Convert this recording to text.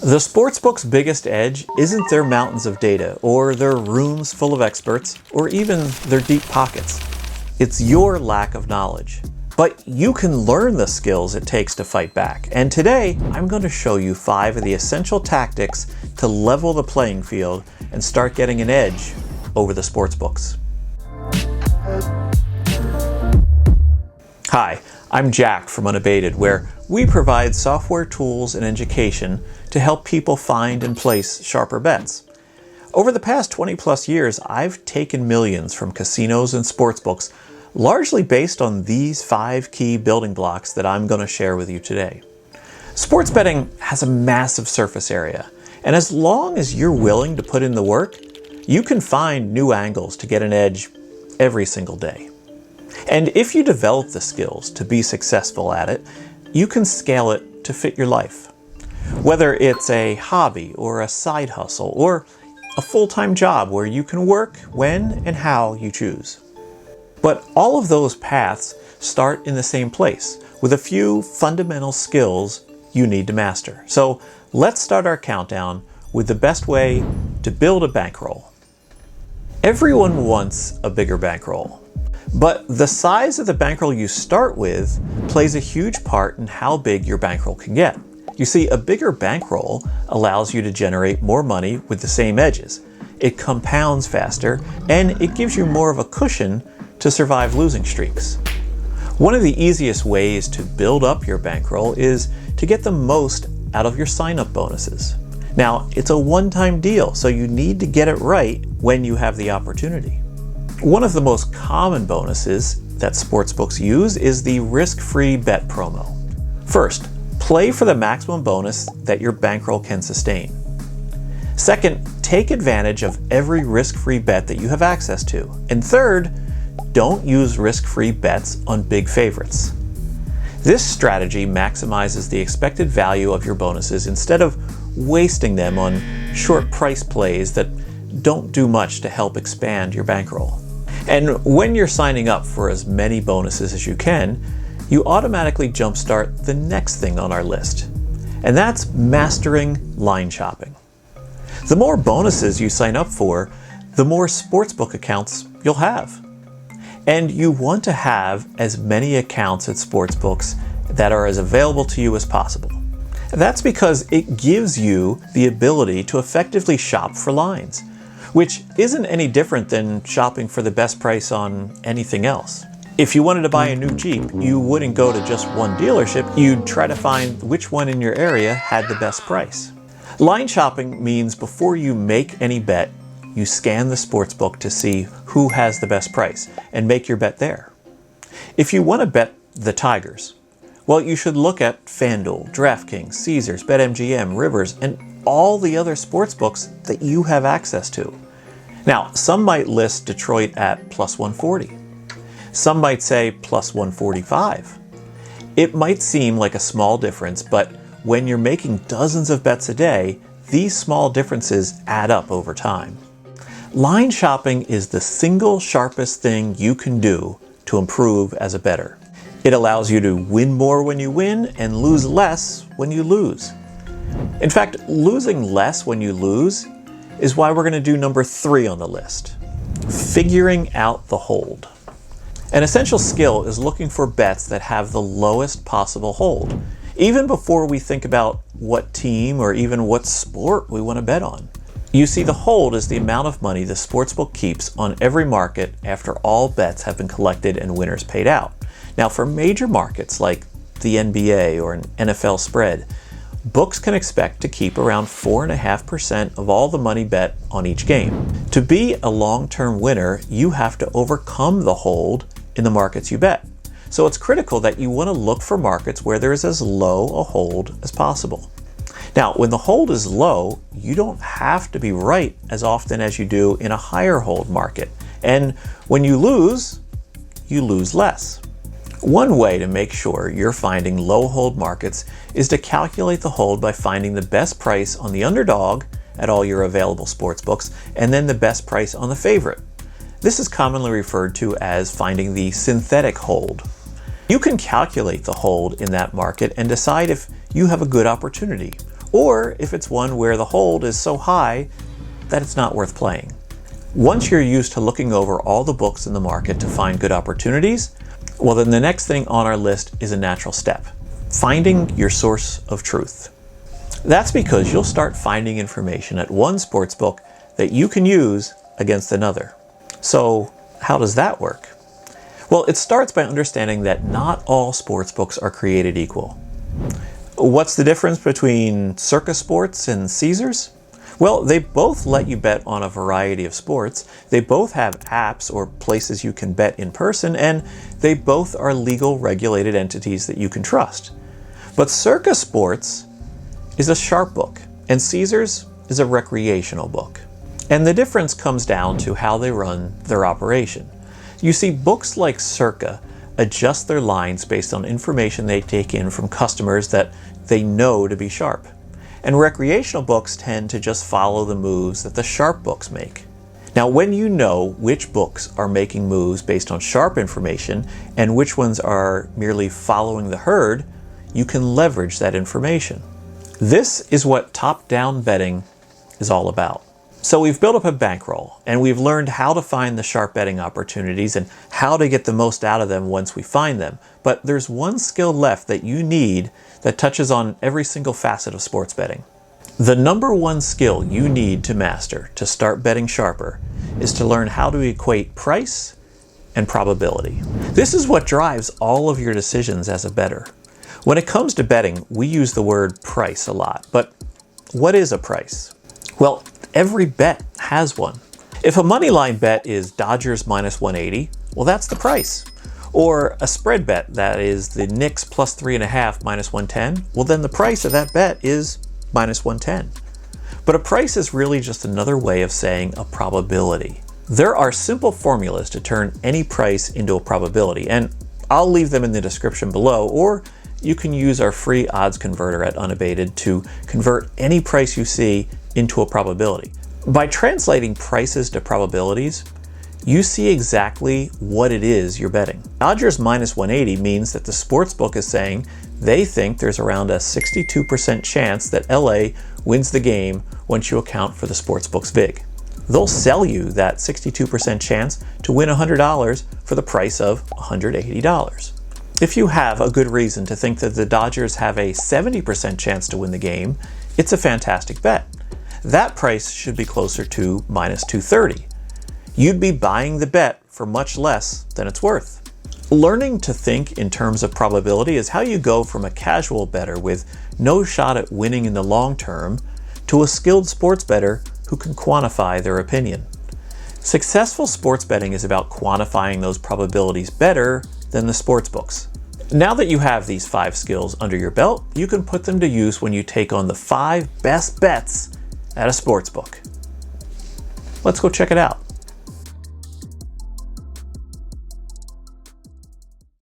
The sportsbook's biggest edge isn't their mountains of data, or their rooms full of experts, or even their deep pockets. It's your lack of knowledge. But you can learn the skills it takes to fight back. And today, I'm going to show you 5 of the essential tactics to level the playing field and start getting an edge over the sportsbooks. Hi, I'm Jack from Unabated, where we provide software tools and education to help people find and place sharper bets. Over the past 20+ years, I've taken millions from casinos and sportsbooks, largely based on these 5 key building blocks that I'm going to share with you today. Sports betting has a massive surface area, and as long as you're willing to put in the work, you can find new angles to get an edge every single day. And if you develop the skills to be successful at it, you can scale it to fit your life. Whether it's a hobby or a side hustle or a full-time job where you can work when and how you choose. But all of those paths start in the same place with a few fundamental skills you need to master. So let's start our countdown with the best way to build a bankroll. Everyone wants a bigger bankroll. But the size of the bankroll you start with plays a huge part in how big your bankroll can get. You see, a bigger bankroll allows you to generate more money with the same edges. It compounds faster, and it gives you more of a cushion to survive losing streaks. One of the easiest ways to build up your bankroll is to get the most out of your sign-up bonuses. Now, it's a one-time deal, so you need to get it right when you have the opportunity. One of the most common bonuses that sportsbooks use is the risk-free bet promo. First, play for the maximum bonus that your bankroll can sustain. Second, take advantage of every risk-free bet that you have access to. And third, don't use risk-free bets on big favorites. This strategy maximizes the expected value of your bonuses instead of wasting them on short price plays that don't do much to help expand your bankroll. And when you're signing up for as many bonuses as you can, you automatically jumpstart the next thing on our list, and that's mastering line shopping. The more bonuses you sign up for, the more sportsbook accounts you'll have. And you want to have as many accounts at sportsbooks that are as available to you as possible. That's because it gives you the ability to effectively shop for lines, which isn't any different than shopping for the best price on anything else. If you wanted to buy a new Jeep, you wouldn't go to just one dealership, you'd try to find which one in your area had the best price. Line shopping means before you make any bet, you scan the sportsbook to see who has the best price and make your bet there. If you want to bet the Tigers, well, you should look at FanDuel, DraftKings, Caesars, BetMGM, Rivers, and all the other sportsbooks that you have access to. Now, some might list Detroit at plus 140. Some might say plus 145. It might seem like a small difference, but when you're making dozens of bets a day, these small differences add up over time. Line shopping is the single sharpest thing you can do to improve as a bettor. It allows you to win more when you win and lose less when you lose. In fact, losing less when you lose is why we're going to do number 3 on the list. Figuring out the hold. An essential skill is looking for bets that have the lowest possible hold, even before we think about what team or even what sport we want to bet on. You see, the hold is the amount of money the sportsbook keeps on every market after all bets have been collected and winners paid out. Now, for major markets like the NBA or an NFL spread, books can expect to keep around 4.5% of all the money bet on each game. To be a long-term winner, you have to overcome the hold in the markets you bet. So it's critical that you want to look for markets where there is as low a hold as possible. Now, when the hold is low, you don't have to be right as often as you do in a higher hold market. And when you lose less. One way to make sure you're finding low hold markets is to calculate the hold by finding the best price on the underdog at all your available sportsbooks and then the best price on the favorite. This is commonly referred to as finding the synthetic hold. You can calculate the hold in that market and decide if you have a good opportunity or if it's one where the hold is so high that it's not worth playing. Once you're used to looking over all the books in the market to find good opportunities, well, then the next thing on our list is a natural step: finding your source of truth. That's because you'll start finding information at one sportsbook that you can use against another. So how does that work? Well, it starts by understanding that not all sportsbooks are created equal. What's the difference between Circa Sports and Caesars? Well, they both let you bet on a variety of sports, they both have apps or places you can bet in person, and they both are legal regulated entities that you can trust. But Circa Sports is a sharp book, and Caesars is a recreational book. And the difference comes down to how they run their operation. You see, books like Circa adjust their lines based on information they take in from customers that they know to be sharp. And recreational books tend to just follow the moves that the sharp books make. Now, when you know which books are making moves based on sharp information and which ones are merely following the herd, you can leverage that information. This is what top-down betting is all about. So we've built up a bankroll, and we've learned how to find the sharp betting opportunities and how to get the most out of them once we find them. But there's one skill left that you need that touches on every single facet of sports betting. The number one skill you need to master to start betting sharper is to learn how to equate price and probability. This is what drives all of your decisions as a bettor. When it comes to betting, we use the word price a lot, but what is a price? Well, every bet has one. If a money line bet is Dodgers minus 180, well, that's the price. Or a spread bet that is the Knicks plus 3.5 minus 110, well, then the price of that bet is minus 110. But a price is really just another way of saying a probability. There are simple formulas to turn any price into a probability, and I'll leave them in the description below, or you can use our free odds converter at Unabated to convert any price you see into a probability. By translating prices to probabilities, you see exactly what it is you're betting. Dodgers minus 180 means that the sportsbook is saying they think there's around a 62% chance that LA wins the game once you account for the sportsbook's vig. They'll sell you that 62% chance to win $100 for the price of $180. If you have a good reason to think that the Dodgers have a 70% chance to win the game, it's a fantastic bet. That price should be closer to minus 230. You'd be buying the bet for much less than it's worth. Learning to think in terms of probability is how you go from a casual bettor with no shot at winning in the long term to a skilled sports bettor who can quantify their opinion. Successful sports betting is about quantifying those probabilities better than the sports books. Now that you have these 5 skills under your belt, you can put them to use when you take on the 5 best bets at a sports book. Let's go check it out.